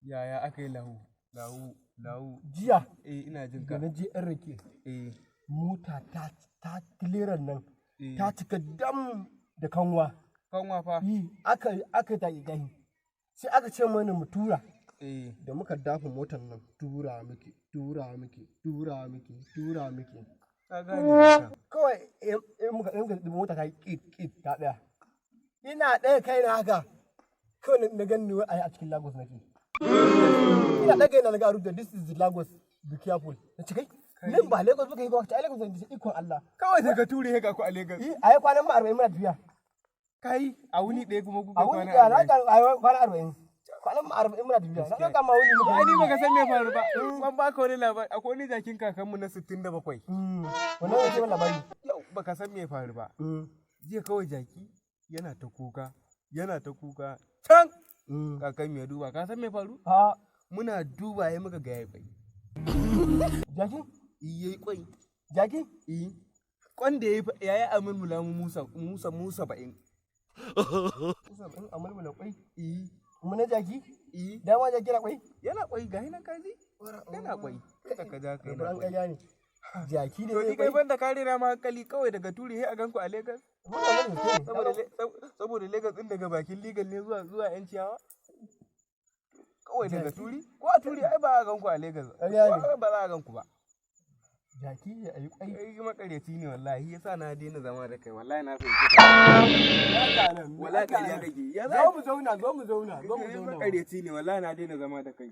Yaya aka yi lahu. Jiya. Ina jin Da ka. na je ɗan rake. Mota ta tileran nan. Eh. Ta cika dam da kanwa. Kanwa fa. Aka ta gahi. Sai aka ce mana mu tura. Da Da muka dafa motar nan tura muke. ka gane Kawai muka mota ta yi ƙit ta ɗaya. Ina ɗaya kai na haka. Kawai na gani wai a cikin Lagos nake. Ina ɗaga yana daga rubuta this is the Lagos, be careful. Na ce kai, nan ba Lagos ba kai ba, ta Lagos ne ikon Allah. kawai sai ka ture ka ku a Lagos. A yi kwanan ma 40 muna tafiya. Kai a wuni ɗaya kuma kuka A wuni kwana ɗaya na 40. ga kwanan 40. Kwanan ma 40 muna tafiya. Na ɗauka ma wuni muka. Ai ni baka san me faru ba. Ban baka wani labari. Akwai wani jakin kakanmu na 67. Wannan wace wani labari. Yau baka san me faru ba. Jiya kawai jaki yana ta kuka. Can kakan ya duba. Ka san me faru? Muna duba ya muka ga yayi kwai. Jaki? Yayi kwai. Jaki? Kwan da yayi amulmula mu Musa 70. Musa in amulmula kwai? Kuma na jaki? Dama jaki na kwai? Yana kwai ga hinan kaji? Yana kwai. Kada ka ja kai na Ran kwai. ƙarya ne. Jaki ne To ni zai kai kwai? banda kare na ma hankali kawai daga ture sai a ganku a Lagos. Saboda Lagos din daga bakin legal ne zuwa yan ciyawa. Kawai daga turi? Ko a turi ai ba a ganku a Lagos. Ba za a ganku ba. Jaki ya yi kwai. Kai makaryaci ne wallahi yasa na daina zama da kai wallahi na fahimci ka. Wallahi kariya kake. Zo mu zauna. Makaryaci ne wallahi na daina zama da kai.